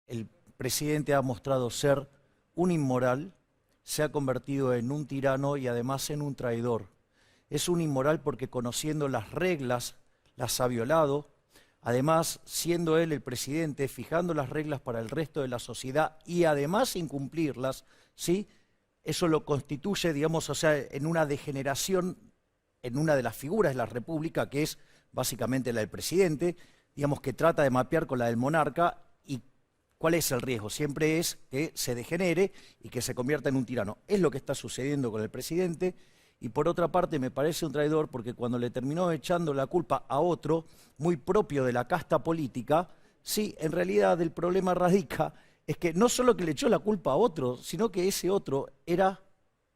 el presidente ha mostrado ser un inmoral, se ha convertido en un tirano y además en un traidor. Es un inmoral porque conociendo las reglas las ha violado, además siendo él el presidente, fijando las reglas para el resto de la sociedad y además incumplirlas, ¿sí? Eso lo constituye, digamos, o sea, en una degeneración en una de las figuras de la República, que es básicamente la del presidente, digamos, que trata de mapear con la del monarca. ¿Y cuál es el riesgo? Siempre es que se degenere y que se convierta en un tirano. Es lo que está sucediendo con el presidente. Y por otra parte me parece un traidor porque cuando le terminó echando la culpa a otro, muy propio de la casta política, sí, en realidad el problema radica es que no solo que le echó la culpa a otro, sino que ese otro era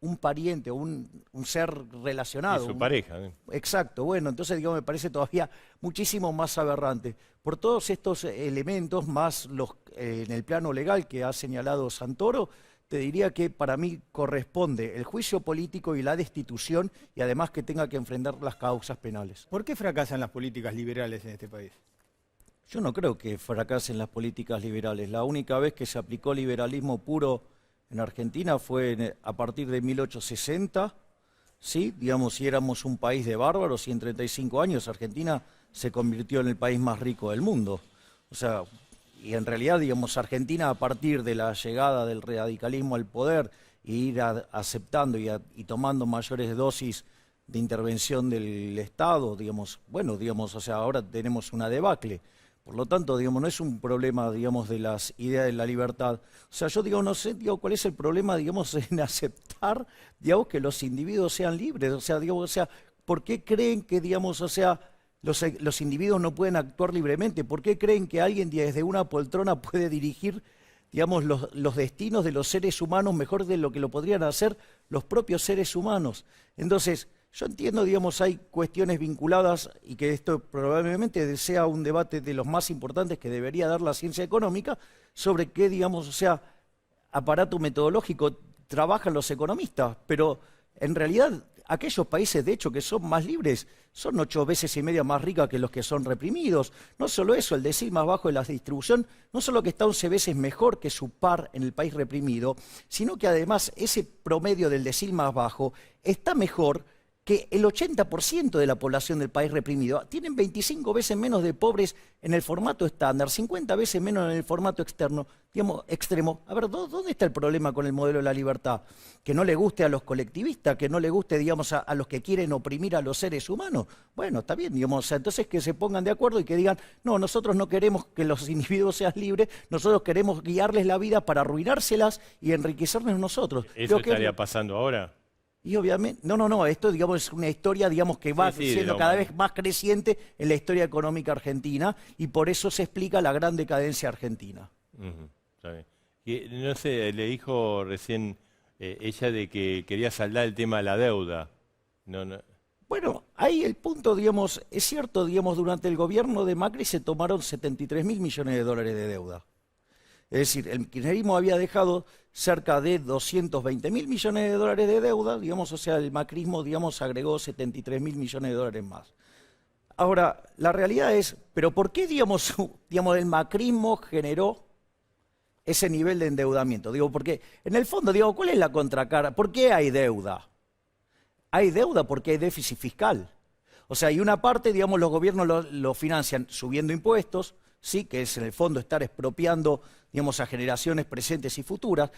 un pariente o un ser relacionado. Y su pareja. Exacto, bueno, entonces digamos, me parece todavía muchísimo más aberrante. Por todos estos elementos, más los en el plano legal que ha señalado Santoro, te diría que para mí corresponde el juicio político y la destitución y además que tenga que enfrentar las causas penales. ¿Por qué fracasan las políticas liberales en este país? Yo no creo que fracasen las políticas liberales. La única vez que se aplicó liberalismo puro en Argentina fue a partir de 1860, ¿sí? Digamos, si éramos un país de bárbaros y en 35 años Argentina se convirtió en el país más rico del mundo. O sea, y en realidad, digamos, Argentina a partir de la llegada del radicalismo al poder e ir aceptando y tomando mayores dosis de intervención del Estado, digamos, bueno, digamos, o sea, ahora tenemos una debacle. Por lo tanto, digamos, no es un problema, digamos, de las ideas de la libertad. O sea, yo digo, no sé, digo, cuál es el problema, digamos, en aceptar, digamos, que los individuos sean libres. O sea, digamos, o sea, ¿por qué creen que, digamos, o sea, los individuos no pueden actuar libremente? ¿Por qué creen que alguien desde una poltrona puede dirigir, digamos, los destinos de los seres humanos mejor de lo que lo podrían hacer los propios seres humanos? Entonces, yo entiendo, digamos, hay cuestiones vinculadas y que esto probablemente sea un debate de los más importantes que debería dar la ciencia económica sobre qué, digamos, o sea, aparato metodológico trabajan los economistas, pero en realidad aquellos países, de hecho, que son más libres, son 8 veces y media más ricos que los que son reprimidos. No solo eso, el decil más bajo de la distribución, no solo que está 11 veces mejor que su par en el país reprimido, sino que además ese promedio del decil más bajo está mejor que el 80% de la población del país reprimido. Tienen 25 veces menos de pobres en el formato estándar, 50 veces menos en el formato externo, digamos, extremo. A ver, ¿dónde está el problema con el modelo de la libertad? ¿Que no le guste a los colectivistas? ¿Que no le guste, digamos, a los que quieren oprimir a los seres humanos? Bueno, está bien, digamos, o sea, entonces que se pongan de acuerdo y que digan, no, nosotros no queremos que los individuos sean libres, nosotros queremos guiarles la vida para arruinárselas y enriquecernos nosotros. ¿Eso estaría pasando ahora? Y obviamente, no, esto digamos es una historia digamos que va siendo cada vez más creciente en la historia económica argentina y por eso se explica la gran decadencia argentina. Está bien. Y, no sé, le dijo recién ella de que quería saldar el tema de la deuda. Bueno, ahí el punto, digamos, es cierto, digamos, durante el gobierno de Macri se tomaron 73.000 millones de dólares de deuda. Es decir, el kirchnerismo había dejado cerca de 220.000 millones de dólares de deuda, digamos, o sea, el macrismo, digamos, agregó 73.000 millones de dólares más. Ahora, la realidad es, ¿pero por qué, digamos, el macrismo generó ese nivel de endeudamiento? Digo, porque, en el fondo, digo, ¿cuál es la contracara? ¿Por qué hay deuda? Hay deuda porque hay déficit fiscal. O sea, y una parte, digamos, los gobiernos lo financian subiendo impuestos, sí, que es en el fondo estar expropiando, digamos, a generaciones presentes y futuras,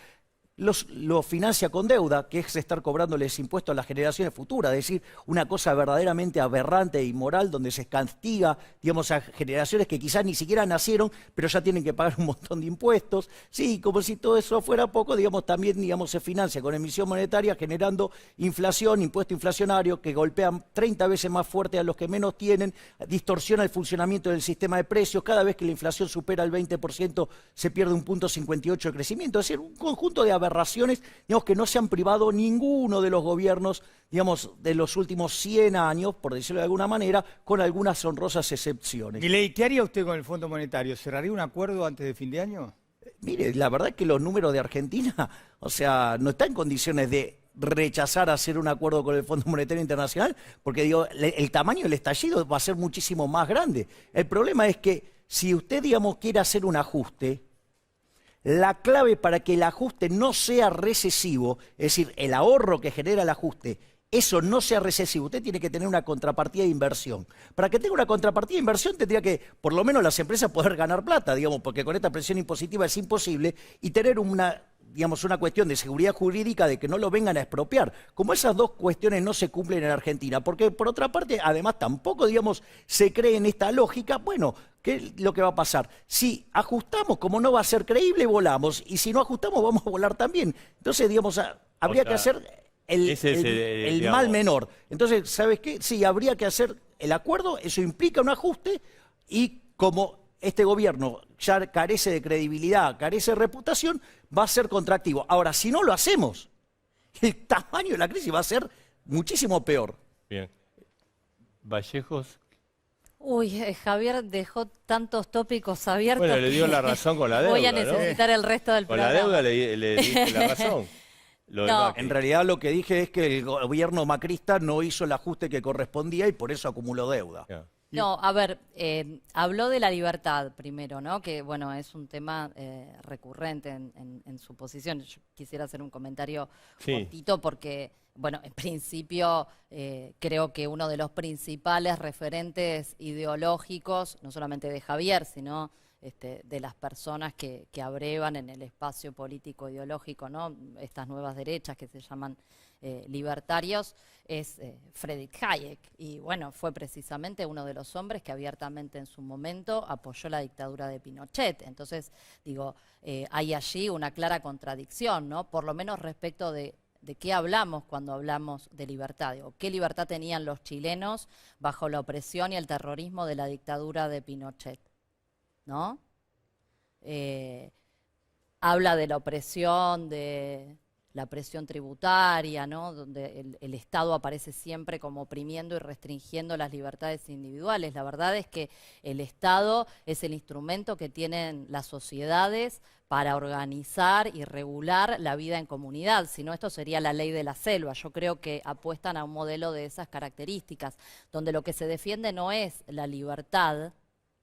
lo financia con deuda, que es estar cobrándoles impuestos a las generaciones futuras, es decir, una cosa verdaderamente aberrante e inmoral donde se castiga, digamos, a generaciones que quizás ni siquiera nacieron, pero ya tienen que pagar un montón de impuestos. Sí, como si todo eso fuera poco, digamos, también, digamos, se financia con emisión monetaria generando inflación, impuesto inflacionario que golpean 30 veces más fuerte a los que menos tienen, distorsiona el funcionamiento del sistema de precios, cada vez que la inflación supera el 20% se pierde un punto 58 de crecimiento, es decir, un conjunto de aberraciones, digamos, que no se han privado ninguno de los gobiernos, digamos, de los últimos 100 años, por decirlo de alguna manera, con algunas honrosas excepciones. Milei, ¿qué haría usted con el Fondo Monetario? ¿Cerraría un acuerdo antes de fin de año? Mire, la verdad es que los números de Argentina, o sea, no está en condiciones de rechazar hacer un acuerdo con el Fondo Monetario Internacional, porque digo, el tamaño del estallido va a ser muchísimo más grande. El problema es que si usted, digamos, quiere hacer un ajuste, la clave para que el ajuste no sea recesivo, es decir, el ahorro que genera el ajuste, eso no sea recesivo, usted tiene que tener una contrapartida de inversión. Para que tenga una contrapartida de inversión tendría que, por lo menos las empresas, poder ganar plata, digamos, porque con esta presión impositiva es imposible, y tener una cuestión de seguridad jurídica de que no lo vengan a expropiar. Como esas dos cuestiones no se cumplen en Argentina, porque por otra parte, además tampoco, digamos, se cree en esta lógica, bueno, ¿qué es lo que va a pasar? Si ajustamos, como no va a ser creíble, volamos, y si no ajustamos, vamos a volar también. Entonces, digamos, habría que hacer el mal menor. Entonces, ¿sabes qué? Sí, habría que hacer el acuerdo, eso implica un ajuste, y como este gobierno ya carece de credibilidad, carece de reputación, va a ser contractivo. Ahora, si no lo hacemos, el tamaño de la crisis va a ser muchísimo peor. Bien. Vallejos. Uy, Javier dejó tantos tópicos abiertos. Bueno, le dio la razón con la deuda, voy a necesitar el resto del Con programa. la deuda le diste la razón. No. En realidad lo que dije es que el gobierno macrista no hizo el ajuste que correspondía y por eso acumuló deuda. Yeah. No, a ver, habló de la libertad primero, ¿no? Que, bueno, es un tema recurrente en su posición. Yo quisiera hacer un comentario cortito porque, bueno, en principio creo que uno de los principales referentes ideológicos, no solamente de Javier, sino de las personas que abrevan en el espacio político ideológico, ¿no? Estas nuevas derechas que se llaman libertarios, es Friedrich Hayek. Y bueno, fue precisamente uno de los hombres que abiertamente en su momento apoyó la dictadura de Pinochet. Entonces, digo, hay allí una clara contradicción, ¿no? Por lo menos respecto de qué hablamos cuando hablamos de libertad. Digo, ¿qué libertad tenían los chilenos bajo la opresión y el terrorismo de la dictadura de Pinochet? ¿No? Habla de la opresión, de la presión tributaria, ¿no? Donde el Estado aparece siempre como oprimiendo y restringiendo las libertades individuales. La verdad es que el Estado es el instrumento que tienen las sociedades para organizar y regular la vida en comunidad, si no esto sería la ley de la selva. Yo creo que apuestan a un modelo de esas características, donde lo que se defiende no es la libertad,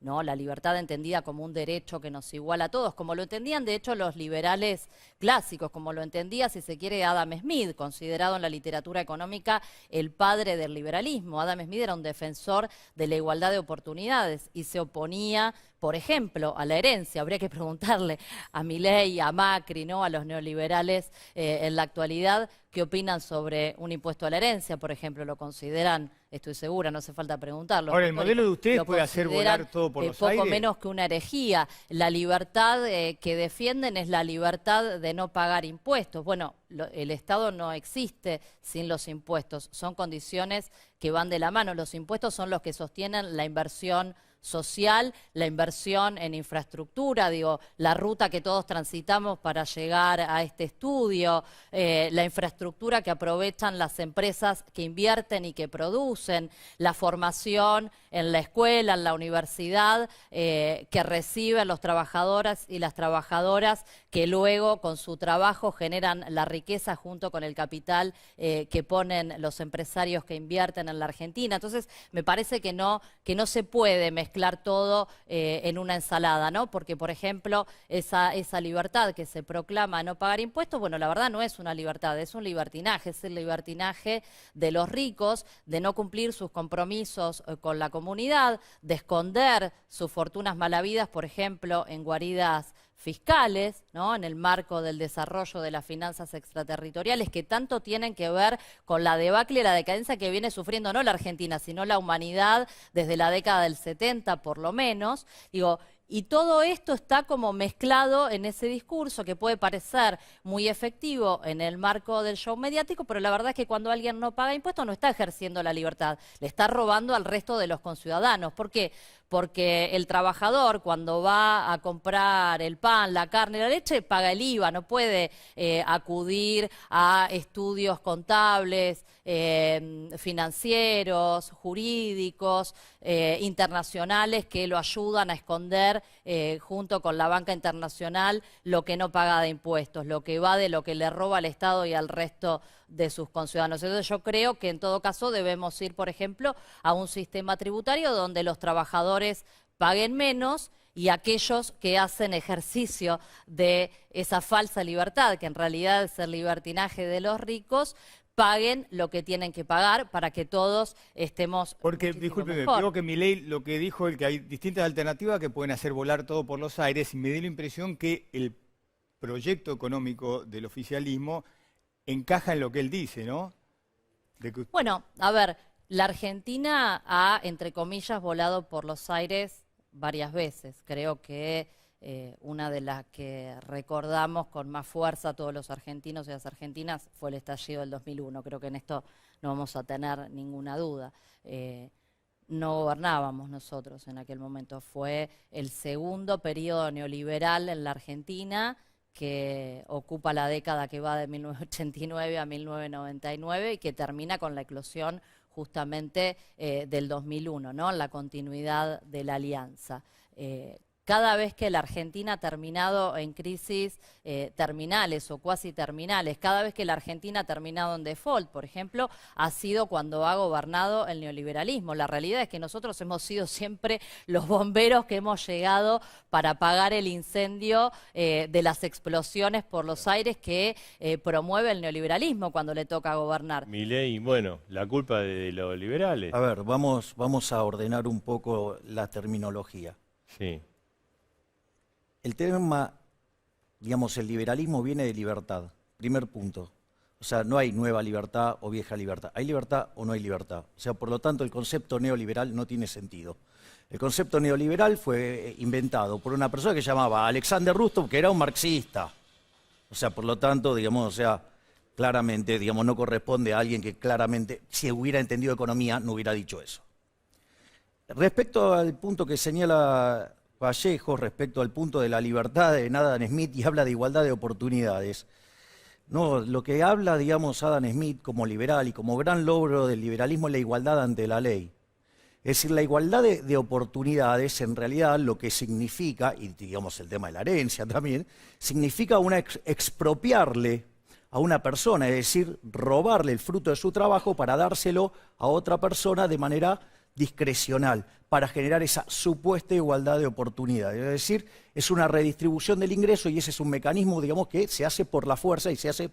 ¿no? La libertad entendida como un derecho que nos iguala a todos, como lo entendían de hecho los liberales clásicos, como lo entendía, si se quiere, Adam Smith, considerado en la literatura económica el padre del liberalismo. Adam Smith era un defensor de la igualdad de oportunidades y se oponía, por ejemplo, a la herencia. Habría que preguntarle a Milei, a Macri, ¿no? A los neoliberales en la actualidad, ¿qué opinan sobre un impuesto a la herencia, por ejemplo? ¿Lo consideran? Estoy segura, no hace falta preguntarlo. Ahora, el modelo de ustedes puede hacer volar todo por los aires. Poco menos que una herejía. La libertad que defienden es la libertad de no pagar impuestos. Bueno, el Estado no existe sin los impuestos. Son condiciones que van de la mano. Los impuestos son los que sostienen la inversión social, la inversión en infraestructura, digo, la ruta que todos transitamos para llegar a este estudio, la infraestructura que aprovechan las empresas que invierten y que producen, la formación en la escuela, en la universidad, que reciben los trabajadores y las trabajadoras que luego con su trabajo generan la riqueza junto con el capital que ponen los empresarios que invierten en la Argentina. Entonces, me parece que no se puede mezclar todo en una ensalada, ¿no? Porque, por ejemplo, esa libertad que se proclama no pagar impuestos, bueno, la verdad no es una libertad, es un libertinaje, es el libertinaje de los ricos, de no cumplir sus compromisos con la comunidad, de esconder sus fortunas malavidas, por ejemplo, en guaridas fiscales, ¿no? En el marco del desarrollo de las finanzas extraterritoriales que tanto tienen que ver con la debacle y la decadencia que viene sufriendo no la Argentina, sino la humanidad desde la década del 70 por lo menos. Digo, y todo esto está como mezclado en ese discurso que puede parecer muy efectivo en el marco del show mediático, pero la verdad es que cuando alguien no paga impuestos no está ejerciendo la libertad, le está robando al resto de los conciudadanos. ¿Por qué? Porque el trabajador cuando va a comprar el pan, la carne, la leche, paga el IVA, no puede acudir a estudios contables, financieros, jurídicos, internacionales que lo ayudan a esconder junto con la banca internacional lo que no paga de impuestos, lo que va de lo que le roba al Estado y al resto de sus conciudadanos. Entonces yo creo que en todo caso debemos ir, por ejemplo, a un sistema tributario donde los trabajadores paguen menos y aquellos que hacen ejercicio de esa falsa libertad, que en realidad es el libertinaje de los ricos, paguen lo que tienen que pagar para que todos estemos Porque, muchísimo discúlpeme, mejor. digo que Milei lo que dijo es que hay distintas alternativas que pueden hacer volar todo por los aires, y me dio la impresión que el proyecto económico del oficialismo encaja en lo que él dice, ¿no? De que Bueno, a ver, la Argentina ha, entre comillas, volado por los aires varias veces. Creo que una de las que recordamos con más fuerza todos los argentinos y las argentinas fue el estallido del 2001. Creo que en esto no vamos a tener ninguna duda. No gobernábamos nosotros en aquel momento. Fue el segundo periodo neoliberal en la Argentina, que ocupa la década que va de 1989 a 1999 y que termina con la eclosión justamente del 2001, ¿no? La continuidad de la alianza. Cada vez que la Argentina ha terminado en crisis terminales o cuasi terminales, cada vez que la Argentina ha terminado en default, por ejemplo, ha sido cuando ha gobernado el neoliberalismo. La realidad es que nosotros hemos sido siempre los bomberos que hemos llegado para apagar el incendio de las explosiones por los aires que promueve el neoliberalismo cuando le toca gobernar. Milei, bueno, la culpa de los liberales. A ver, vamos a ordenar un poco la terminología. Sí. El tema, digamos, el liberalismo viene de libertad, primer punto. O sea, no hay nueva libertad o vieja libertad. ¿Hay libertad o no hay libertad? O sea, por lo tanto, el concepto neoliberal no tiene sentido. El concepto neoliberal fue inventado por una persona que se llamaba Alexander Rostow, que era un marxista. O sea, por lo tanto, digamos, o sea, claramente, digamos, no corresponde a alguien que claramente, si hubiera entendido economía, no hubiera dicho eso. Respecto al punto que señala Vallejo, respecto al punto de la libertad de Adam Smith, y habla de igualdad de oportunidades. No, lo que habla, digamos, Adam Smith como liberal y como gran logro del liberalismo es la igualdad ante la ley. Es decir, la igualdad de oportunidades, en realidad, lo que significa, y digamos el tema de la herencia también, significa expropiarle a una persona, es decir, robarle el fruto de su trabajo para dárselo a otra persona de manera discrecional, para generar esa supuesta igualdad de oportunidades. Es decir, es una redistribución del ingreso y ese es un mecanismo, digamos, que se hace por la fuerza y se hace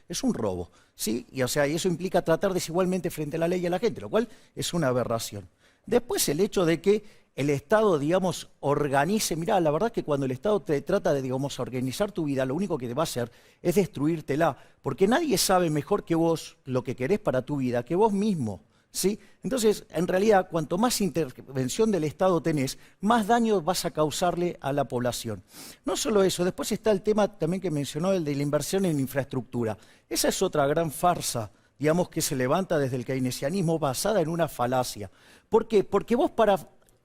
es un robo, ¿sí? Y, o sea, y eso implica tratar desigualmente frente a la ley y a la gente, lo cual es una aberración. Después el hecho de que el Estado, digamos, organice, mirá, la verdad es que cuando el Estado te trata de, digamos, organizar tu vida, lo único que te va a hacer es destruírtela, porque nadie sabe mejor que vos lo que querés para tu vida, que vos mismo. ¿Sí? Entonces, en realidad, cuanto más intervención del Estado tenés, más daño vas a causarle a la población. No solo eso, después está el tema también que mencionó, el de la inversión en infraestructura. Esa es otra gran farsa, digamos, que se levanta desde el keynesianismo basada en una falacia. ¿Por qué? Porque vos para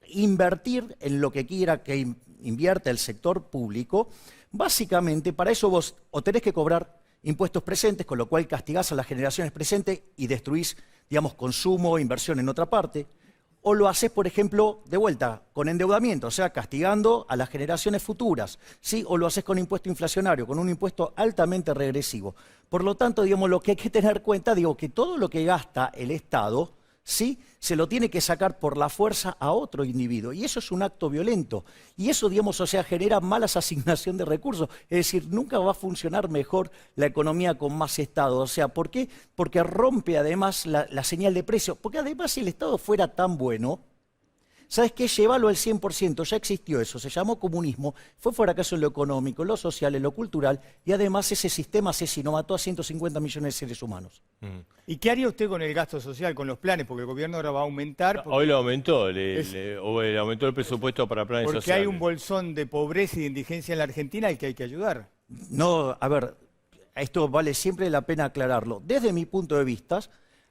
invertir en lo que quiera que invierta el sector público, básicamente para eso vos o tenés que cobrar impuestos presentes, con lo cual castigás a las generaciones presentes y destruís, digamos, consumo, inversión en otra parte, o lo haces, por ejemplo, de vuelta, con endeudamiento, o sea, castigando a las generaciones futuras, ¿sí? O lo haces con impuesto inflacionario, con un impuesto altamente regresivo. Por lo tanto, digamos, lo que hay que tener en cuenta, digo, que todo lo que gasta el Estado, ¿sí? Se lo tiene que sacar por la fuerza a otro individuo, y eso es un acto violento. Y eso, digamos, o sea, genera malas asignación de recursos. Es decir, nunca va a funcionar mejor la economía con más Estado. O sea, ¿por qué? Porque rompe además la señal de precio. Porque además si el Estado fuera tan bueno, ¿sabes qué? Llévalo al 100%, ya existió eso, se llamó comunismo, fue fracaso en lo económico, en lo social, en lo cultural, y además ese sistema asesinó, mató a 150 millones de seres humanos. ¿Y qué haría usted con el gasto social, con los planes? Porque el gobierno ahora va a aumentar. Hoy lo aumentó, le aumentó el presupuesto para planes porque sociales. hay un bolsón de pobreza y de indigencia en la Argentina al que hay que ayudar. No, a ver, esto vale siempre la pena aclararlo. Desde mi punto de vista,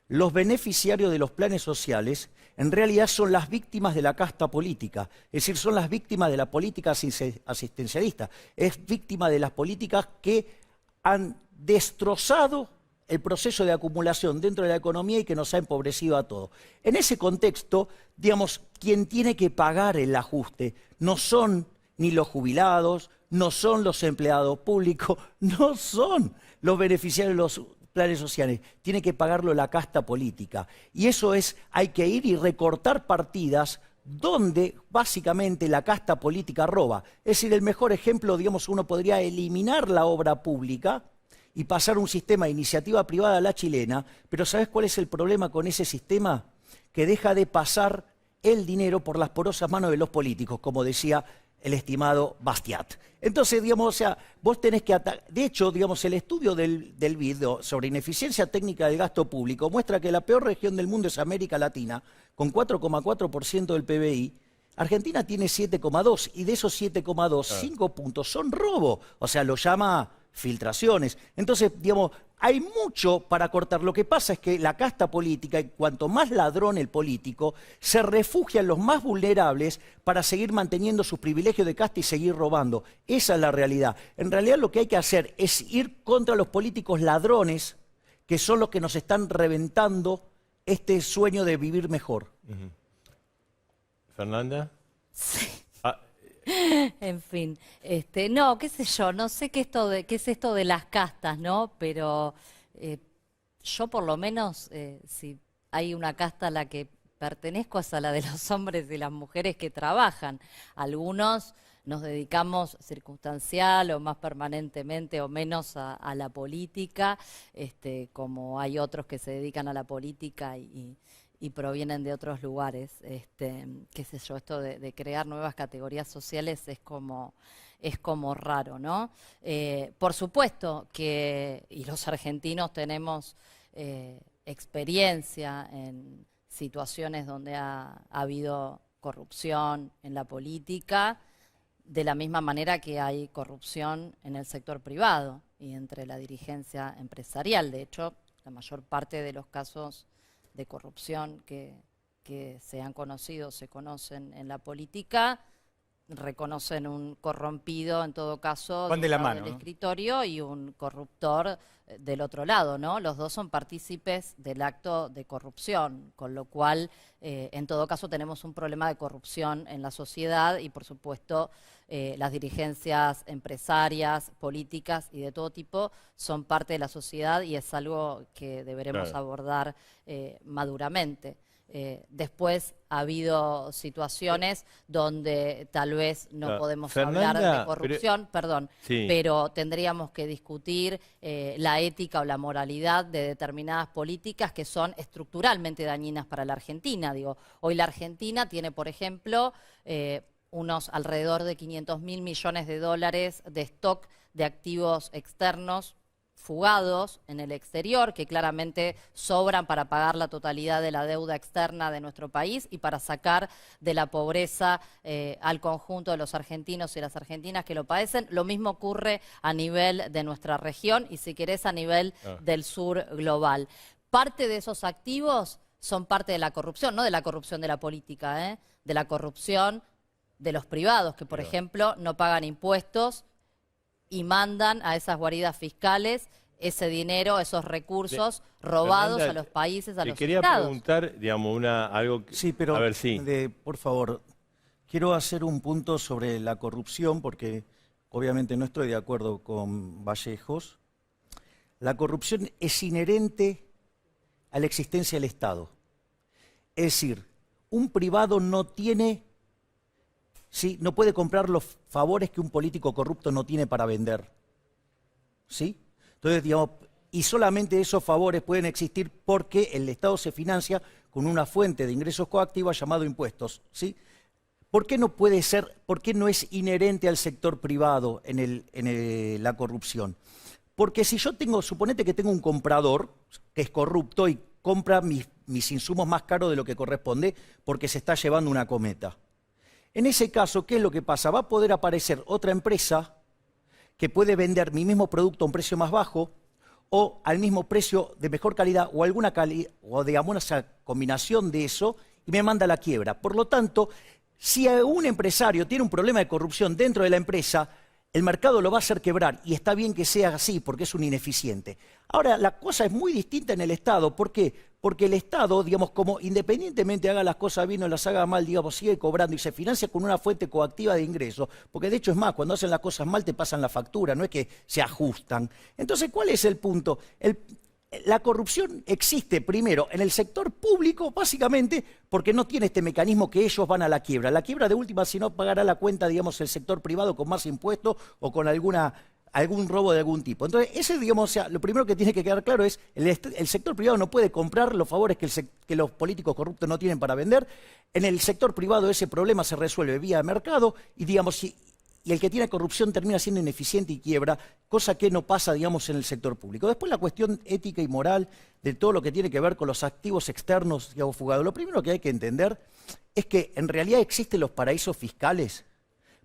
los beneficiarios de los planes sociales en realidad son las víctimas de la casta política, es decir, son las víctimas de la política asistencialista, es víctima de las políticas que han destrozado el proceso de acumulación dentro de la economía y que nos ha empobrecido a todos. En ese contexto, digamos, quien tiene que pagar el ajuste no son ni los jubilados, no son los empleados públicos, no son los beneficiarios de los planes sociales, tiene que pagarlo la casta política. Y eso es, hay que ir y recortar partidas donde básicamente la casta política roba. Es decir, el mejor ejemplo, digamos, uno podría eliminar la obra pública y pasar a un sistema de iniciativa privada a la chilena, pero ¿sabes cuál es el problema con ese sistema? Que deja de pasar el dinero por las porosas manos de los políticos, como decía el estimado Bastiat. Entonces, digamos, o sea, vos tenés que de hecho, digamos, el estudio del BID sobre ineficiencia técnica del gasto público muestra que la peor región del mundo es América Latina, con 4,4% del PBI. Argentina tiene 7,2 y de esos 7,2, 5 puntos son robo. O sea, lo llama filtraciones. Entonces, digamos, hay mucho para cortar. Lo que pasa es que la casta política, y cuanto más ladrón el político, se refugia en los más vulnerables para seguir manteniendo sus privilegios de casta y seguir robando. Esa es la realidad. En realidad lo que hay que hacer es ir contra los políticos ladrones, que son los que nos están reventando este sueño de vivir mejor. ¿Fernanda? Sí. Ah, En fin, no, qué sé yo, no sé qué es esto de las castas, ¿no? Pero yo por lo menos, si hay una casta a la que pertenezco es a la de los hombres y las mujeres que trabajan. Algunos nos dedicamos circunstancial o más permanentemente o menos a la política, como hay otros que se dedican a la política y provienen de otros lugares. Qué sé yo, esto de crear nuevas categorías sociales es como raro, ¿no? Por supuesto que, y los argentinos tenemos experiencia en situaciones donde ha habido corrupción en la política, de la misma manera que hay corrupción en el sector privado y entre la dirigencia empresarial. De hecho, la mayor parte de los casos de corrupción que se han conocido, se conocen en la política, reconocen un corrompido, en todo caso, Van de la un lado mano, del ¿no? escritorio y un corruptor del otro lado, ¿no? Los dos son partícipes del acto de corrupción, con lo cual, en todo caso, tenemos un problema de corrupción en la sociedad y, por supuesto, las dirigencias empresarias, políticas y de todo tipo son parte de la sociedad y es algo que deberemos Claro. abordar maduramente. Después ha habido situaciones donde tal vez no Claro. podemos Fernanda, hablar de corrupción, Sí. pero tendríamos que discutir la ética o la moralidad de determinadas políticas que son estructuralmente dañinas para la Argentina. Digo, hoy la Argentina tiene, por ejemplo, unos alrededor de 500.000 millones de dólares de stock de activos externos fugados en el exterior, que claramente sobran para pagar la totalidad de la deuda externa de nuestro país y para sacar de la pobreza al conjunto de los argentinos y las argentinas que lo padecen. Lo mismo ocurre a nivel de nuestra región y, si querés, a nivel del sur global. Parte de esos activos son parte de la corrupción, no de la corrupción de la política, de la corrupción de los privados, que, por ejemplo, no pagan impuestos y mandan a esas guaridas fiscales ese dinero, esos recursos robados Fernanda, a los países, a te los quería estados. preguntar, digamos, algo que, Sí, pero a ver, sí. por favor, quiero hacer un punto sobre la corrupción porque obviamente no estoy de acuerdo con Vallejos. La corrupción es inherente a la existencia del Estado. Es decir, un privado no tiene, ¿sí?, no puede comprar los favores que un político corrupto no tiene para vender. ¿Sí? Entonces, digamos, y solamente esos favores pueden existir porque el Estado se financia con una fuente de ingresos coactiva llamado impuestos. ¿Sí? ¿Por qué no puede ser, por qué no es inherente al sector privado en la corrupción? Porque si yo tengo, suponete que tengo un comprador que es corrupto y compra mis insumos más caros de lo que corresponde porque se está llevando una cometa. En ese caso, ¿qué es lo que pasa? Va a poder aparecer otra empresa que puede vender mi mismo producto a un precio más bajo o al mismo precio de mejor calidad o alguna calidad, o digamos esa combinación de eso, y me manda a la quiebra. Por lo tanto, si un empresario tiene un problema de corrupción dentro de la empresa, el mercado lo va a hacer quebrar y está bien que sea así porque es un ineficiente. Ahora, la cosa es muy distinta en el Estado. ¿Por qué? Porque el Estado, digamos, como independientemente haga las cosas bien o las haga mal, digamos, sigue cobrando y se financia con una fuente coactiva de ingresos. Porque de hecho es más, cuando hacen las cosas mal te pasan la factura, no es que se ajustan. Entonces, ¿cuál es el punto? La corrupción existe primero en el sector público, básicamente porque no tiene este mecanismo que ellos van a la quiebra. La quiebra de última, si no pagará la cuenta, digamos, el sector privado con más impuestos o con algún robo de algún tipo. Entonces, ese, digamos, o sea, lo primero que tiene que quedar claro es el sector privado no puede comprar los favores que los políticos corruptos no tienen para vender. En el sector privado ese problema se resuelve vía mercado y, digamos, y el que tiene corrupción termina siendo ineficiente y quiebra, cosa que no pasa, digamos, en el sector público. Después la cuestión ética y moral de todo lo que tiene que ver con los activos externos, digamos, fugados. Lo primero que hay que entender es que en realidad existen los paraísos fiscales,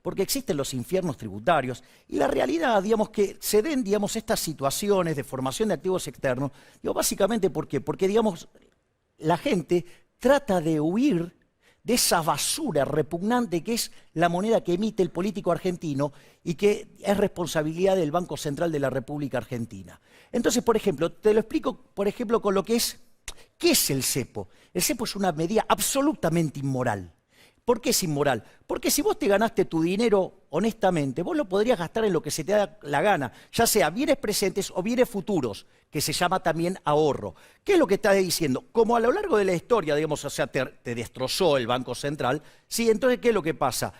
porque existen los infiernos tributarios, y la realidad, digamos, que se den, digamos, estas situaciones de formación de activos externos, digo, básicamente, ¿por qué? Porque, digamos, la gente trata de huir de esa basura repugnante que es la moneda que emite el político argentino y que es responsabilidad del Banco Central de la República Argentina. Entonces, por ejemplo, te lo explico, por ejemplo, con lo que es, ¿qué es el cepo? El cepo es una medida absolutamente inmoral. ¿Por qué es inmoral? Porque si vos te ganaste tu dinero honestamente, vos lo podrías gastar en lo que se te da la gana, ya sea bienes presentes o bienes futuros, que se llama también ahorro. ¿Qué es lo que está diciendo? Como a lo largo de la historia, digamos, o sea, te destrozó el Banco Central, ¿sí? Entonces, ¿qué es lo que pasa?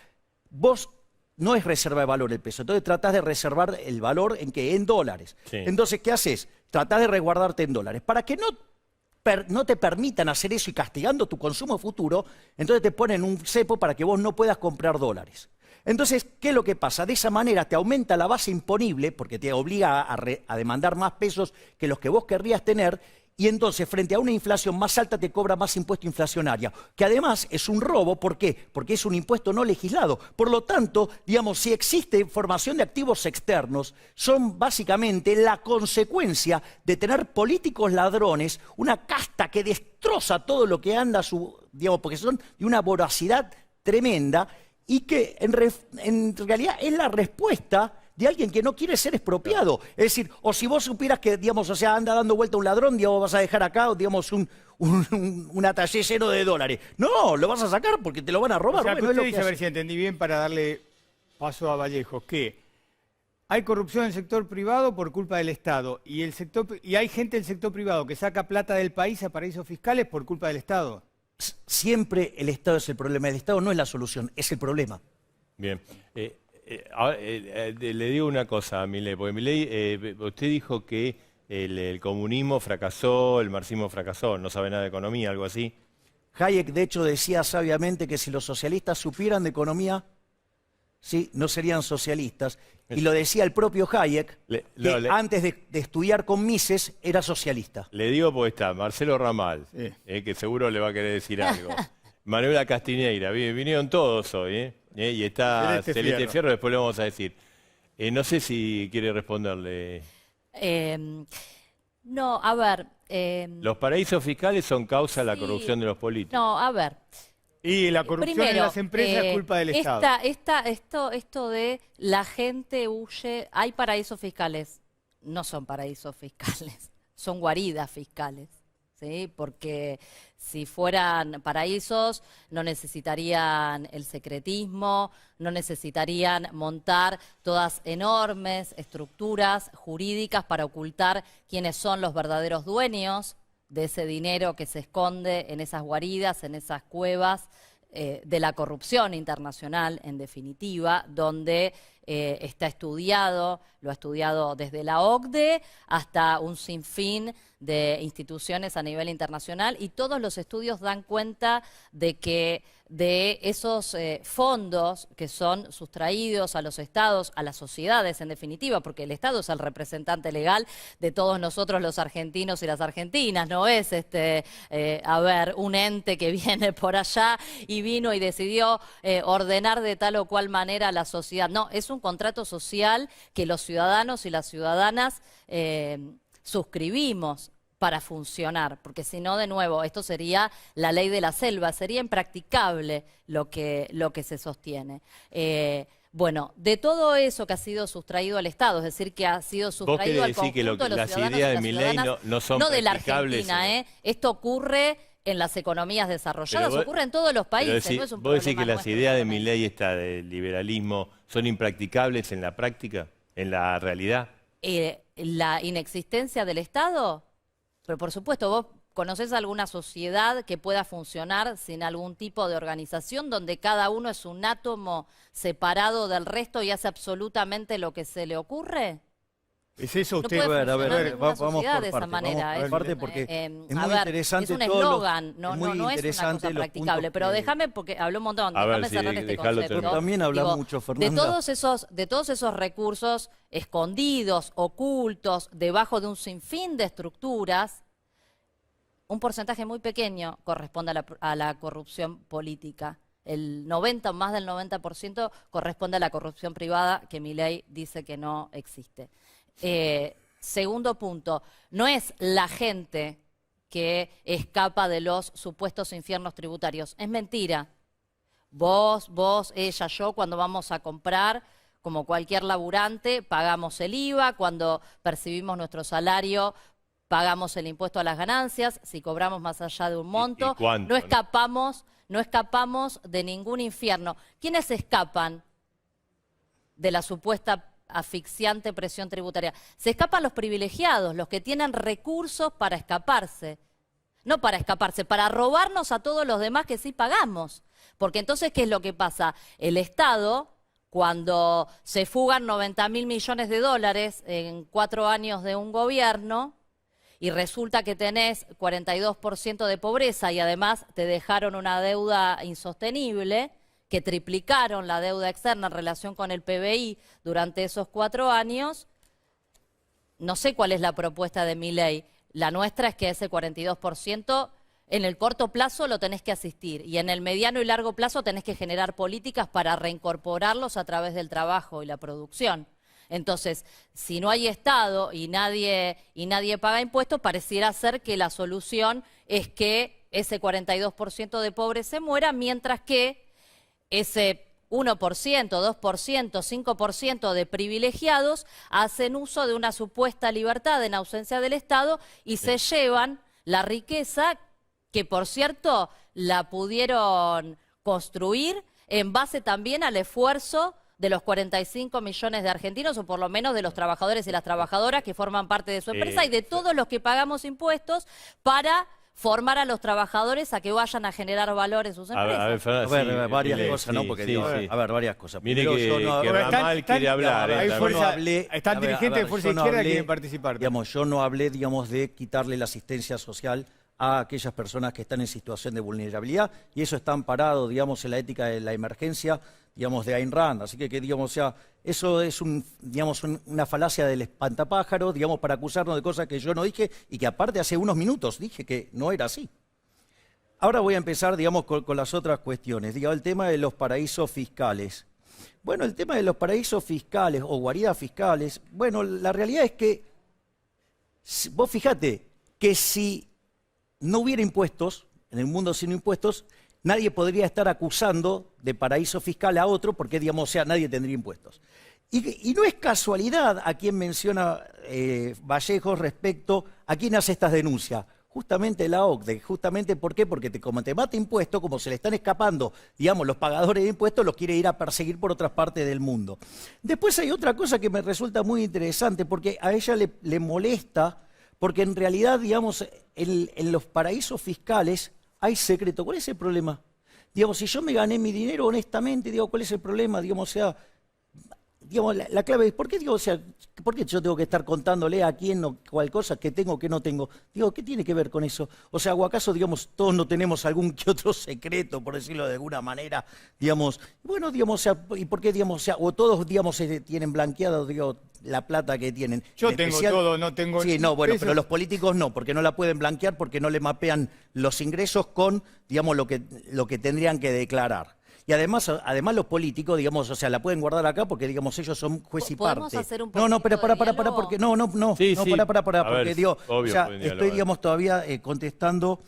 Vos no es reserva de valor el peso, entonces tratás de reservar el valor en dólares. Sí. Entonces, ¿qué haces? Tratás de resguardarte en dólares. Para que no te permitan hacer eso y castigando tu consumo futuro, entonces te ponen un cepo para que vos no puedas comprar dólares. Entonces, ¿qué es lo que pasa? De esa manera te aumenta la base imponible, porque te obliga a demandar más pesos que los que vos querrías tener, y entonces frente a una inflación más alta te cobra más impuesto inflacionario, que además es un robo. ¿Por qué? Porque es un impuesto no legislado. Por lo tanto, digamos, si existe formación de activos externos, son básicamente la consecuencia de tener políticos ladrones, una casta que destroza todo lo que anda, digamos, porque son de una voracidad tremenda y que en realidad es la respuesta de alguien que no quiere ser expropiado. Es decir, o si vos supieras que, digamos, o sea, anda dando vuelta un ladrón, digamos, vas a dejar acá, digamos, un atallé lleno de dólares. No, lo vas a sacar porque te lo van a robar. O sea, que Bueno, es usted lo que dice, a ver hace. si entendí bien para darle paso a Vallejo, que hay corrupción en el sector privado por culpa del Estado y hay gente del sector privado que saca plata del país a paraísos fiscales por culpa del Estado. Siempre el Estado es el problema. El Estado no es la solución, es el problema. Bien. Le digo una cosa a Milei, porque Milei, usted dijo que el comunismo fracasó, el marxismo fracasó, no sabe nada de economía, algo así. Hayek, de hecho, decía sabiamente que si los socialistas supieran de economía, sí, no serían socialistas. Y lo decía el propio Hayek, que antes de estudiar con Mises era socialista. Le digo porque está Marcelo Ramal, Sí. Que seguro le va a querer decir algo. Manuela Castiñeira, vinieron todos hoy, y está Celeste Celeste Fierro. Fierro, después le vamos a decir. No sé si quiere responderle. No, a ver. Los paraísos fiscales son causa de la Sí. corrupción de los políticos. No, a ver. Y la corrupción en Primero, las empresas es culpa del Estado. Esto de la gente huye, hay paraísos fiscales, no son paraísos fiscales, son guaridas fiscales, ¿sí? Porque si fueran paraísos no necesitarían el secretismo, no necesitarían montar todas enormes estructuras jurídicas para ocultar quiénes son los verdaderos dueños de ese dinero que se esconde en esas guaridas, en esas cuevas, de la corrupción internacional, en definitiva, donde está estudiado, lo ha estudiado desde la OCDE hasta un sinfín de instituciones a nivel internacional, y todos los estudios dan cuenta de que de esos fondos que son sustraídos a los estados, a las sociedades en definitiva, porque el Estado es el representante legal de todos nosotros los argentinos y las argentinas, no es un ente que viene por allá y vino y decidió ordenar de tal o cual manera a la sociedad. No, es un contrato social que los ciudadanos y las ciudadanas suscribimos para funcionar, porque si no, de nuevo, esto sería la ley de la selva, sería impracticable lo que se sostiene. Bueno, de todo eso que ha sido sustraído al Estado, es decir, que ha sido sustraído al decir que conjunto de los las ciudadanos ideas y de las Milei ciudadanas, no son no de la practicables, Argentina, esto ocurre en las economías desarrolladas, Pero ocurre en todos los países, pero no es un vos decís problema que las nuestro ideas de solamente. Milei del liberalismo son impracticables en la práctica, en la realidad. La inexistencia del Estado, Pero por supuesto, vos conocés alguna sociedad que pueda funcionar sin algún tipo de organización, donde cada uno es un átomo separado del resto y hace absolutamente lo que se le ocurre. ¿Es eso No usted? puede A ver, funcionar ninguna vamos sociedad por de esa parte, manera. vamos por parte porque es a muy ver, interesante es un todos los- eslogan, no, es muy no es una interesante cosa los practicable. puntos Pero que- déjame, porque habló un montón, A ver, déjame sí, cerrar este dejalo concepto. terminar. También hablas Digo, mucho, Fernanda. de todos esos recursos escondidos, ocultos, debajo de un sinfín de estructuras, un porcentaje muy pequeño corresponde a la corrupción política. El 90, más del 90% corresponde a la corrupción privada, que Milei dice que no existe. Segundo punto, no es la gente que escapa de los supuestos infiernos tributarios. Es mentira. Vos, ella, yo, cuando vamos a comprar, como cualquier laburante, pagamos el IVA, cuando percibimos nuestro salario, pagamos el impuesto a las ganancias, si cobramos más allá de un monto, ¿Y cuánto, no escapamos de ningún infierno. ¿Quiénes escapan de la supuesta asfixiante presión tributaria? Se escapan los privilegiados, los que tienen recursos para escaparse. No para escaparse, para robarnos a todos los demás que sí pagamos. Porque entonces, ¿qué es lo que pasa? El Estado, cuando se fugan 90.000 millones de dólares en 4 años de un gobierno, y resulta que tenés 42% de pobreza y además te dejaron una deuda insostenible, que triplicaron la deuda externa en relación con el PBI durante esos 4 años, no sé cuál es la propuesta de Milei. La nuestra es que ese 42% en el corto plazo lo tenés que asistir y en el mediano y largo plazo tenés que generar políticas para reincorporarlos a través del trabajo y la producción. Entonces, si no hay Estado y nadie paga impuestos, pareciera ser que la solución es que ese 42% de pobres se muera, mientras que ese 1%, 2%, 5% de privilegiados hacen uso de una supuesta libertad en ausencia del Estado y se llevan la riqueza que, por cierto, la pudieron construir en base también al esfuerzo de los 45 millones de argentinos, o por lo menos de los trabajadores y las trabajadoras que forman parte de su empresa y de todos los que pagamos impuestos para formar a los trabajadores a que vayan a generar valor en sus empresas. Fernanda, sí, varias Milei, cosas, ¿no? sí, Porque sí, digo, sí. a ver, varias cosas. Mire Primero, que, yo no- que a ver, Ramal quiere hablar. hay también. fuerza- están dirigentes de fuerza yo no izquierda que hablé, quieren participar. Digamos, yo no hablé, digamos, de quitarle la asistencia social a aquellas personas que están en situación de vulnerabilidad, y eso está amparado, digamos, en la ética de la emergencia, digamos, de Ayn Rand. Así que digamos, o sea, eso es una falacia del espantapájaro, digamos, para acusarnos de cosas que yo no dije y que aparte hace unos minutos dije que no era así. Ahora voy a empezar, digamos, con las otras cuestiones. Digamos, el tema de los paraísos fiscales. Bueno, el tema de los paraísos fiscales o guaridas fiscales, bueno, la realidad es que, vos fíjate, que si no hubiera impuestos, en el mundo sin impuestos, nadie podría estar acusando de paraíso fiscal a otro porque, digamos, o sea, nadie tendría impuestos. Y no es casualidad a quien menciona Vallejos respecto a quién hace estas denuncias. Justamente la OCDE. Justamente, ¿por qué? Porque como te mata impuestos, como se le están escapando, digamos, los pagadores de impuestos, los quiere ir a perseguir por otras partes del mundo. Después hay otra cosa que me resulta muy interesante, porque a ella le molesta, porque en realidad, digamos, en los paraísos fiscales hay secreto. ¿Cuál es el problema? Digamos, si yo me gané mi dinero honestamente, digo, ¿cuál es el problema? Digamos, o sea, digamos, la clave es, ¿por qué, digo, o sea, ¿por qué yo tengo que estar contándole a quién o cuál cosa que tengo, que no tengo? Digo, ¿qué tiene que ver con eso? O sea, ¿o acaso, digamos, todos no tenemos algún que otro secreto, por decirlo de alguna manera? Digamos, bueno, digamos, o sea, ¿y por qué, digamos, o sea, o todos, digamos, tienen blanqueado, digo, la plata que tienen? Yo En tengo especial, todo, no tengo... Sí, no, bueno, pesos. pero los políticos no, porque no la pueden blanquear, porque no le mapean los ingresos con, digamos, lo que tendrían que declarar. Y además los políticos, digamos, o sea, la pueden guardar acá porque, digamos, ellos son juez y ¿Podemos parte. hacer un No, pero poquito de para, diálogo? porque no, Sí, no, sí. para, A porque ver, digo, obvio, o sea, pueden estoy, dialogar. digamos, todavía contestando.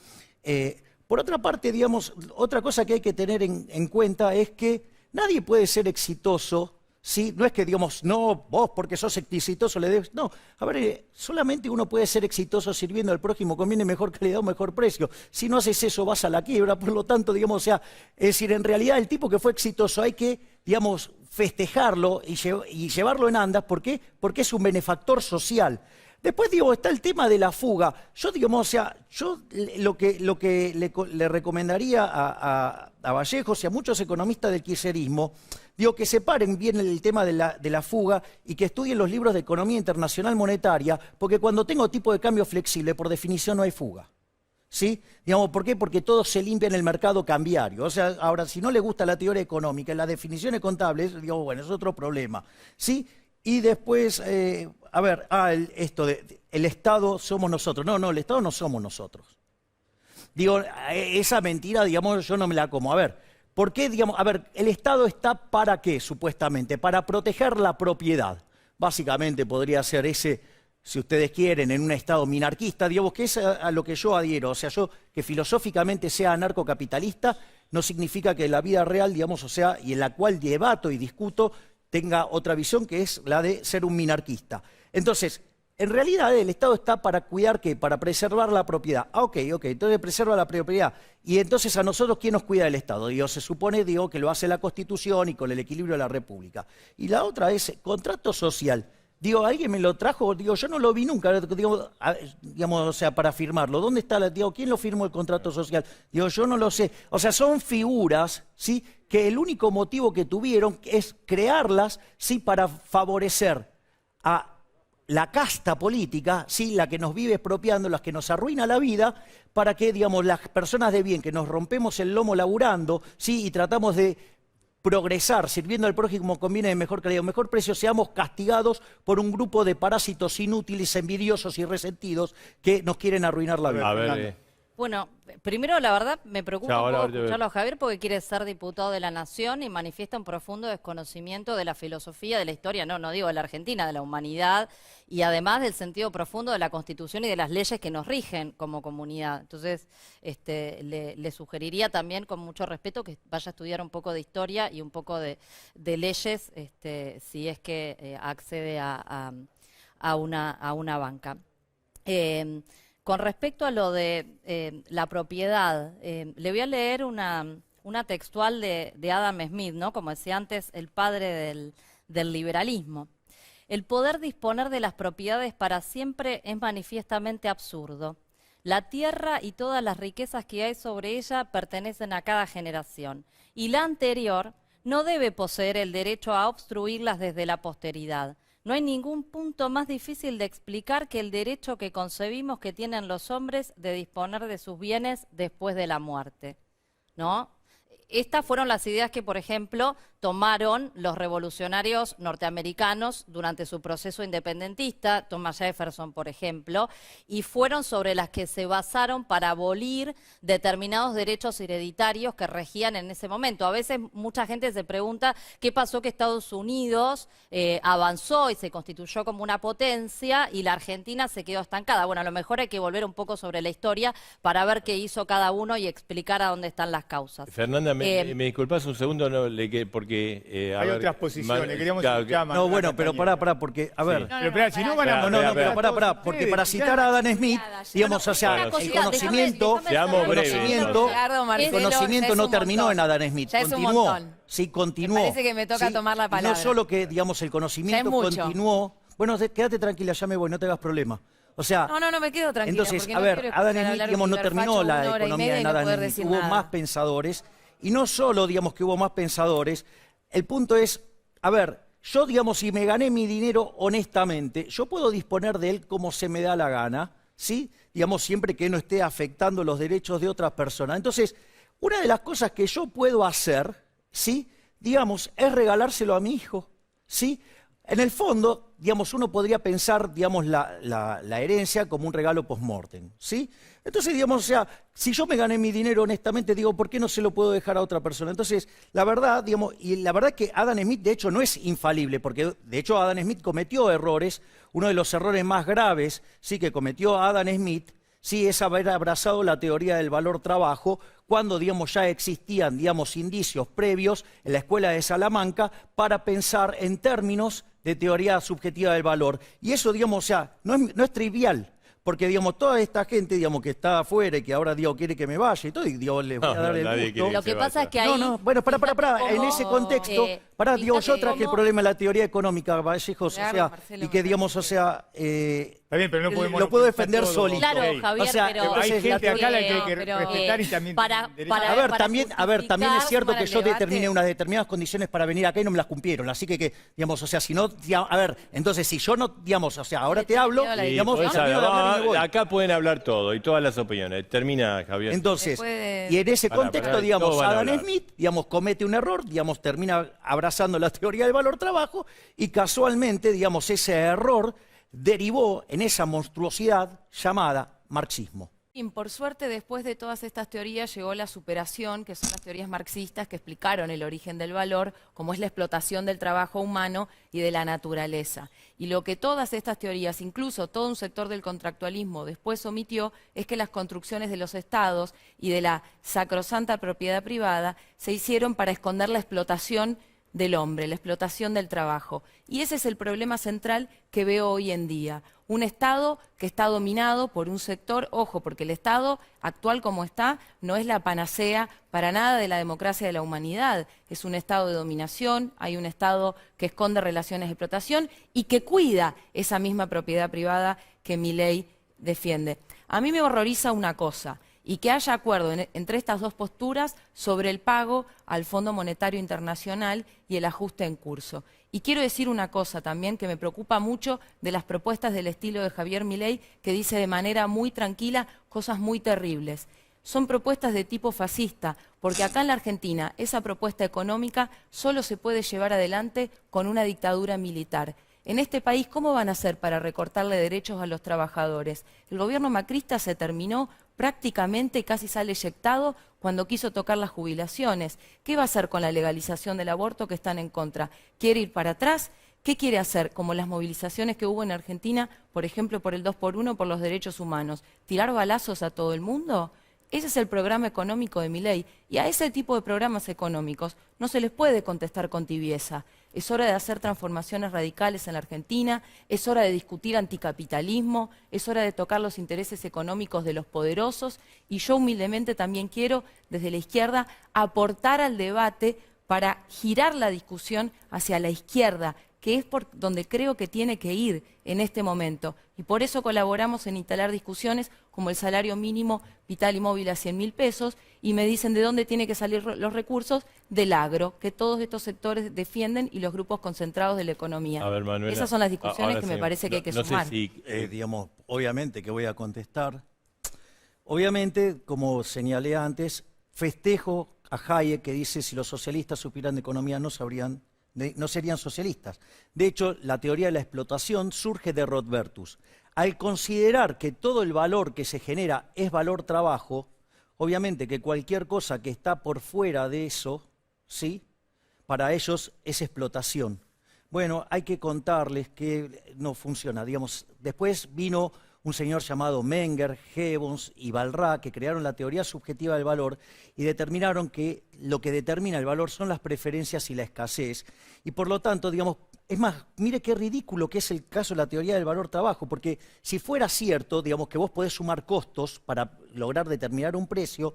Por otra parte, digamos, otra cosa que hay que tener en cuenta es que nadie puede ser exitoso. Sí, no es que digamos, no, vos porque sos exitoso le debes. No, a ver, solamente uno puede ser exitoso sirviendo al prójimo, conviene mejor calidad o mejor precio. Si no haces eso, vas a la quiebra. Por lo tanto, digamos, o sea, es decir, en realidad el tipo que fue exitoso hay que, digamos, festejarlo y llevarlo en andas. ¿Por qué? Porque es un benefactor social. Después, digo, está el tema de la fuga. Yo, digamos, o sea, yo lo que le recomendaría a Vallejos y a muchos economistas del kirchnerismo, digo, que separen bien el tema de la fuga y que estudien los libros de economía internacional monetaria, porque cuando tengo tipo de cambio flexible, por definición no hay fuga. ¿Sí? Digamos, ¿por qué? Porque todo se limpia en el mercado cambiario. O sea, ahora, si no le gusta la teoría económica, las definiciones contables, digo, bueno, es otro problema. ¿Sí? Y después, a ver, esto de el Estado somos nosotros. No, el Estado no somos nosotros. Digo, esa mentira, digamos, yo no me la como. A ver, ¿por qué, digamos, a ver, el Estado está para qué, supuestamente? Para proteger la propiedad. Básicamente podría ser ese, si ustedes quieren, en un Estado minarquista, digamos, que es a lo que yo adhiero. O sea, yo que filosóficamente sea anarcocapitalista no significa que en la vida real, digamos, o sea, y en la cual debato y discuto, tenga otra visión que es la de ser un minarquista. Entonces, en realidad el Estado está para cuidar ¿qué? Para preservar la propiedad. Ok, entonces preserva la propiedad. Y entonces a nosotros, ¿quién nos cuida del Estado? Digo, se supone, digo, que lo hace la Constitución y con el equilibrio de la República. Y la otra es contrato social. Digo, ¿alguien me lo trajo? Digo, yo no lo vi nunca, digo, digamos, o sea, para firmarlo. ¿Dónde está digo, quién lo firmó el contrato social? Digo, yo no lo sé. O sea, son figuras, ¿sí? Que el único motivo que tuvieron es crearlas, ¿sí? Para favorecer a la casta política, ¿sí? La que nos vive expropiando, las que nos arruina la vida, para que, digamos, las personas de bien, que nos rompemos el lomo laburando, ¿sí? Y tratamos de progresar, sirviendo al prójimo conviene de mejor calidad o mejor precio, seamos castigados por un grupo de parásitos inútiles, envidiosos y resentidos que nos quieren arruinar la vida. A ver, Bueno, primero la verdad me preocupa un poco ahora, escucharlo a Javier porque quiere ser diputado de la Nación y manifiesta un profundo desconocimiento de la filosofía, de la historia, no digo de la Argentina, de la humanidad y además del sentido profundo de la Constitución y de las leyes que nos rigen como comunidad. Entonces, le sugeriría también con mucho respeto que vaya a estudiar un poco de historia y un poco de leyes si es que accede a una banca. Con respecto a lo de la propiedad, le voy a leer una textual de Adam Smith, ¿no? Como decía antes, el padre del liberalismo. El poder disponer de las propiedades para siempre es manifiestamente absurdo. La tierra y todas las riquezas que hay sobre ella pertenecen a cada generación, y la anterior no debe poseer el derecho a obstruirlas desde la posteridad. No hay ningún punto más difícil de explicar que el derecho que concebimos que tienen los hombres de disponer de sus bienes después de la muerte, ¿no? Estas fueron las ideas que, por ejemplo, tomaron los revolucionarios norteamericanos durante su proceso independentista, Thomas Jefferson, por ejemplo, y fueron sobre las que se basaron para abolir determinados derechos hereditarios que regían en ese momento. A veces mucha gente se pregunta qué pasó que Estados Unidos avanzó y se constituyó como una potencia y la Argentina se quedó estancada. Bueno, a lo mejor hay que volver un poco sobre la historia para ver qué hizo cada uno y explicar a dónde están las causas. Fernanda, me disculpas un segundo, porque... hay otras posiciones, queríamos escuchar más. No, bueno, pero pará, porque, a ver... Pero espera, si no van a... No, pero pará, porque para citar a Adam Smith, digamos, o sea, el conocimiento no terminó en Adam Smith, continuó. Sí, continuó. Me parece que me toca tomar la palabra. Y no solo que, digamos, el conocimiento continuó. Bueno, quédate tranquila, ya me voy, no te hagas problema. O sea, no me quedo tranquila. Entonces, a ver, Adam Smith, digamos, no terminó la economía en Adam Smith, hubo más pensadores. Y no solo, digamos, que hubo más pensadores, el punto es, a ver, yo, digamos, si me gané mi dinero honestamente, yo puedo disponer de él como se me da la gana, ¿sí? Digamos, siempre que no esté afectando los derechos de otras personas. Entonces, una de las cosas que yo puedo hacer, ¿sí? Digamos, es regalárselo a mi hijo, ¿sí? En el fondo, digamos, uno podría pensar, digamos, la herencia como un regalo post-mortem, ¿sí? Entonces, digamos, o sea, si yo me gané mi dinero honestamente, digo, ¿por qué no se lo puedo dejar a otra persona? Entonces, la verdad, digamos, y la verdad es que Adam Smith, de hecho, no es infalible, porque de hecho Adam Smith cometió errores. Uno de los errores más graves, sí, que cometió Adam Smith, sí, es haber abrazado la teoría del valor trabajo, cuando, digamos, ya existían, digamos, indicios previos en la escuela de Salamanca para pensar en términos de teoría subjetiva del valor. Y eso, digamos, o sea, no es trivial, porque, digamos, toda esta gente, digamos, que está afuera y que ahora, digo, quiere que me vaya y todo, y, digo, les voy a dar el gusto. Lo que pasa es que ahí... bueno, pará, en ese contexto, Pará, digamos, yo Fíjate traje el cómo- problema de la teoría económica, Vallejos, o Claro, sea, Marcelo, y que, me digamos, o parece sea, Está bien, pero no podemos lo puedo monopolizar defender todo, solito. Claro, ok. Javier, O sea, pero... Hay entonces, gente acá a la que hay que pero, respetar y también para- tiene derecho para- a- A ver, para también es cierto justificar que yo el debate. determiné unas determinadas condiciones para venir acá y no me las cumplieron. Así que digamos, o sea, si no, a ver, entonces si yo no, digamos, o sea, ahora te hablo, miedo a la Y digamos, podés no hablar, quiero hablar y me voy. acá pueden hablar todo y todas las opiniones. Termina, Javier. Entonces, Después de- y en ese Pará, contexto, pará, digamos, todos van a Adam hablar. Smith, digamos, comete un error, digamos, termina abrazando la teoría del valor trabajo y casualmente, digamos, ese error derivó en esa monstruosidad llamada marxismo. Y por suerte, después de todas estas teorías llegó la superación, que son las teorías marxistas que explicaron el origen del valor, como es la explotación del trabajo humano y de la naturaleza. Y lo que todas estas teorías, incluso todo un sector del contractualismo, después omitió, es que las construcciones de los estados y de la sacrosanta propiedad privada se hicieron para esconder la explotación del hombre, la explotación del trabajo. Y ese es el problema central que veo hoy en día. Un Estado que está dominado por un sector, ojo, porque el Estado actual como está no es la panacea para nada de la democracia de la humanidad. Es un Estado de dominación, hay un Estado que esconde relaciones de explotación y que cuida esa misma propiedad privada que Milei defiende. A mí me horroriza una cosa, y que haya acuerdo entre estas dos posturas sobre el pago al Fondo Monetario Internacional y el ajuste en curso. Y quiero decir una cosa también que me preocupa mucho de las propuestas del estilo de Javier Milei, que dice de manera muy tranquila cosas muy terribles. Son propuestas de tipo fascista, porque acá en la Argentina esa propuesta económica solo se puede llevar adelante con una dictadura militar. En este país, ¿cómo van a hacer para recortarle derechos a los trabajadores? El gobierno macrista se terminó prácticamente, casi sale eyectado cuando quiso tocar las jubilaciones. ¿Qué va a hacer con la legalización del aborto que están en contra? ¿Quiere ir para atrás? ¿Qué quiere hacer? Como las movilizaciones que hubo en Argentina, por ejemplo, por el 2x1, por los derechos humanos. ¿Tirar balazos a todo el mundo? Ese es el programa económico de Milei. Y a ese tipo de programas económicos no se les puede contestar con tibieza. Es hora de hacer transformaciones radicales en la Argentina, es hora de discutir anticapitalismo, es hora de tocar los intereses económicos de los poderosos y yo humildemente también quiero, desde la izquierda, aportar al debate para girar la discusión hacia la izquierda, que es por donde creo que tiene que ir en este momento. Y por eso colaboramos en instalar discusiones como el salario mínimo vital y móvil a 100.000 pesos, y me dicen de dónde tienen que salir los recursos del agro, que todos estos sectores defienden, y los grupos concentrados de la economía. A ver, Manuela. Esas son las discusiones Ahora que me sí, parece que hay que no sé sumar. si, Digamos, obviamente que voy a contestar. Obviamente, como señalé antes, festejo a Hayek que dice si los socialistas supieran de economía no serían socialistas. De hecho, la teoría de la explotación surge de Rodbertus. Al considerar que todo el valor que se genera es valor trabajo, obviamente que cualquier cosa que está por fuera de eso, ¿sí?, para ellos es explotación. Bueno, hay que contarles que no funciona. Digamos, después vino un señor llamado Menger, Gibbons y Balrà, que crearon la teoría subjetiva del valor y determinaron que lo que determina el valor son las preferencias y la escasez. Y por lo tanto, digamos, es más, mire qué ridículo que es el caso de la teoría del valor trabajo, porque si fuera cierto, digamos, que vos podés sumar costos para lograr determinar un precio,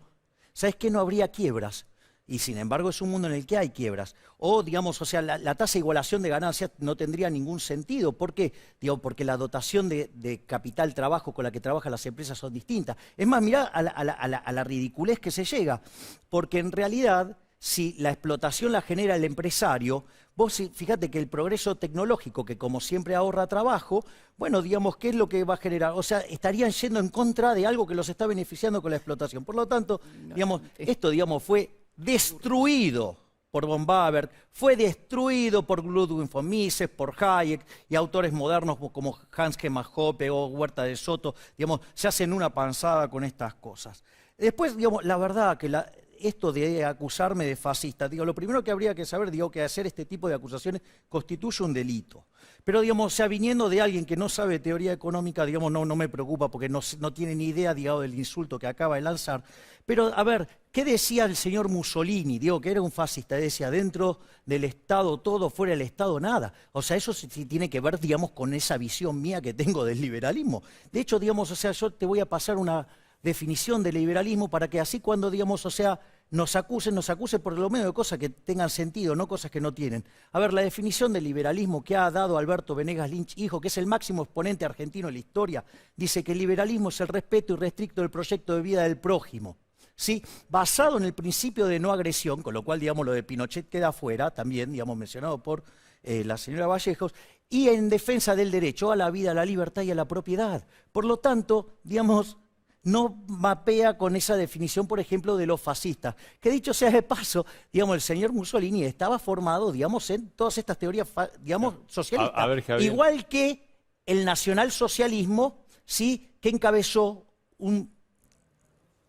¿sabés qué? No habría quiebras. Y sin embargo es un mundo en el que hay quiebras. O, digamos, o sea, la tasa de igualación de ganancias no tendría ningún sentido. ¿Por qué? Digo, porque la dotación de capital trabajo con la que trabajan las empresas son distintas. Es más, mirá a la ridiculez que se llega. Porque en realidad, si la explotación la genera el empresario, vos fíjate que el progreso tecnológico, que como siempre ahorra trabajo, bueno, digamos, ¿qué es lo que va a generar? O sea, estarían yendo en contra de algo que los está beneficiando con la explotación. Por lo tanto, digamos, esto, digamos, fue destruido por von Baber, fue destruido por Ludwig von Mises, por Hayek y autores modernos como Hans Hermann Hoppe o Huerta de Soto, digamos, se hacen una panzada con estas cosas. Después, digamos, la verdad que esto de acusarme de fascista, digo, lo primero que habría que saber, digo, que hacer este tipo de acusaciones constituye un delito. Pero, digamos, o sea, viniendo de alguien que no sabe teoría económica, digamos, no me preocupa porque no tiene ni idea, digamos, del insulto que acaba de lanzar. Pero, a ver, ¿qué decía el señor Mussolini? Digo, que era un fascista, decía, dentro del Estado todo, fuera del Estado nada. O sea, eso sí tiene que ver, digamos, con esa visión mía que tengo del liberalismo. De hecho, digamos, o sea, yo te voy a pasar una definición de liberalismo para que así cuando, digamos, o sea, nos acusen por lo menos de cosas que tengan sentido, no cosas que no tienen. A ver, la definición del liberalismo que ha dado Alberto Venegas Lynch, hijo, que es el máximo exponente argentino de la historia, dice que el liberalismo es el respeto irrestricto del proyecto de vida del prójimo, ¿sí? Basado en el principio de no agresión, con lo cual, digamos, lo de Pinochet queda fuera, también, digamos, mencionado por la señora Vallejos, y en defensa del derecho a la vida, a la libertad y a la propiedad. Por lo tanto, digamos, no mapea con esa definición, por ejemplo, de los fascistas. Que dicho sea de paso, digamos, el señor Mussolini estaba formado, digamos, en todas estas teorías, digamos, socialistas. A ver, Javier. Igual que el nacionalsocialismo, ¿sí?, que encabezó un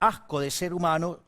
asco de ser humano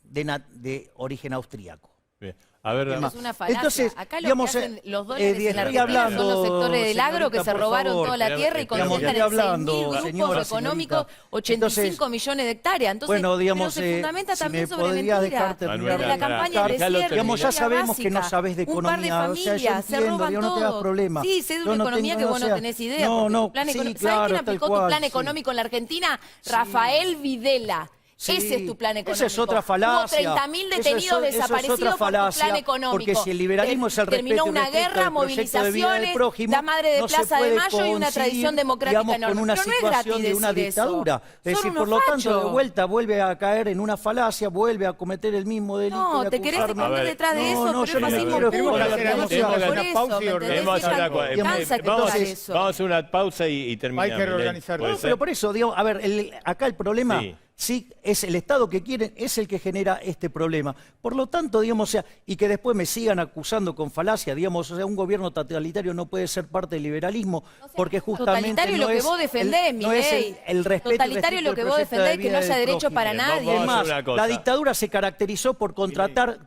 de origen austríaco. Bien. A ver, Bien, Es una falacia. Entonces, Acá lo digamos, que hacen los dólares en la estoy Argentina son los hablando, sectores del agro que señorita, se por robaron favor. toda la tierra y Digamos, concentran estoy en hablando, 6.000 grupos señora, económicos, señorita. 85 Entonces, millones de hectáreas. Entonces, bueno, digamos, pero se fundamenta si también me sobre podrías mentira. dejar terminar Sobre la de campaña hablar. del Ya lo desierto, digamos, ya historia sabemos que no básica. sabes de Un par de economía, o sea, yo familias, se entiendo, roban digo, no te hagas todo. problema. Sí, sé de Yo una no economía tengo, que o vos no sea, tenés idea. no, porque no, tu plan sí, económico- claro, ¿Sabés quién tal aplicó tu cual, plan sí. económico en la Argentina? Sí. Rafael Videla. Sí, Ese es tu plan económico. esa es otra falacia. Hubo 30.000 Eso es detenidos otra desaparecidos por tu falacia, plan económico. porque si el liberalismo es el Terminó respeto una irrestricto guerra, del proyecto de vida del movilizaciones, prójimo, la madre de no se Plaza de puede Mayo y una coincidir, tradición democrática digamos, enorme. con una Pero no es situación gratis de una decir eso. dictadura. Es Son decir, unos por lo tanto, de fachos. vuelta vuelve a caer en una falacia, vuelve a cometer el mismo delito. No, de te querés acusarme. esconder A ver, detrás de no, eso, no, pero yo es no fascismo quiero puro. que hacer Por una eso, pausa y ¿me entendés? Hemos hecho una cosa. Cansa que Vamos tocar a eso. hacer una pausa y terminamos. Hay que reorganizar. ¿Puede No, ser? pero por eso, digo, a ver, acá el problema Sí. sí es el Estado que quieren, es el que genera este problema. Por lo tanto, digamos, o sea, y que después me sigan acusando con falacia, digamos, o sea, un gobierno totalitario no puede ser parte del liberalismo, porque justamente Totalitario no lo que es vos defendés, no es Milei. el respeto Totalitario irrestricto lo que del vos proyecto de defendés, que vida no haya del derecho prójimo. para Bien, nadie. vamos a Es hacer más, una cosa. la dictadura se caracterizó por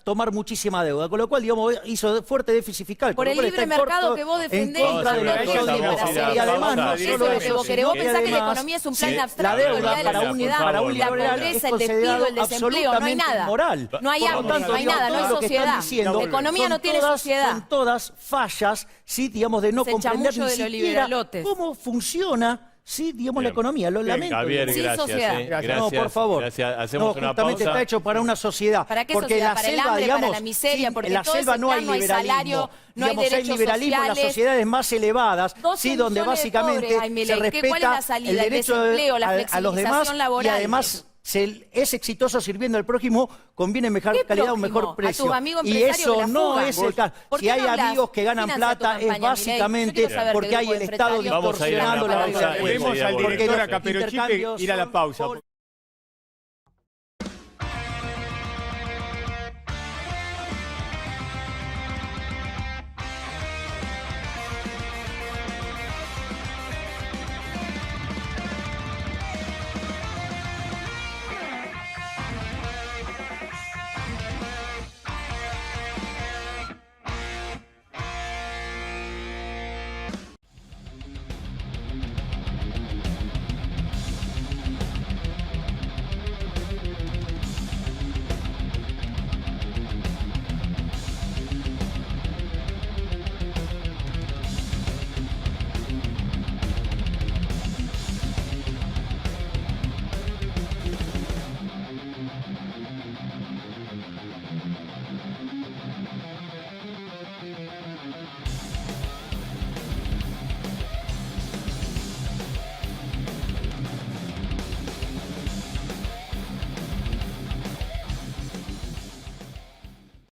tomar muchísima deuda, con lo cual, digamos, hizo fuerte déficit fiscal. Por con el lo cual libre está en mercado corto- que vos en defendés, contra y de no la todo deuda. libre Y además, no Eso solo es lo eso, que vos querés. Vos sino pensás que la además, economía es un plan sí, abstracto la de la deuda realidad de para la un sociedad. para un La liberal pobreza, es el despido, considerado el desempleo, no hay absolutamente nada. inmoral. No hay Por lo hambre, tanto, no hay digo, nada, no todo hay lo que están sociedad. diciendo La economía son no tiene todas- sociedad. Son todas fallas, sí, digamos, de no Es el comprender chamullo ni de los siquiera liberalotes. cómo funciona, sí, digamos, la Bien. economía. Lo Bien, lamento. Javier, digamos. Sí, gracias. sociedad. Gracias. No, por favor. Gracias. Hacemos no, una justamente pausa. está hecho para una sociedad. ¿Para qué porque sociedad? la Para el selva, hambre, digamos, para la miseria, sí, porque en la todo es selva no hay plan, no hay liberalismo. salario, no hay Digamos, derechos liberalismo en las sociales. sociedades más elevadas, 12 sí, donde millones de básicamente pobres hay, Milei. se ¿Cuál es respeta la salida? el El derecho desempleo, la a los demás flexibilización laboral. y además es exitoso sirviendo al prójimo, conviene mejor ¿Qué calidad, un prójimo? mejor A precio. tus amigos Y empresarios que eso la no fugan. es el caso. ¿Por Si qué hay no hablas? amigos que ganan ¿Quién hace tu plata, es campaña, Milei? Yo básicamente quiero saber qué porque hay grupo el Estado empresario. Vamos a ir a una distorsionando la pausa regla del y juego. Vemos al Porque director los a Caperochipe intercambios ir a la son pausa.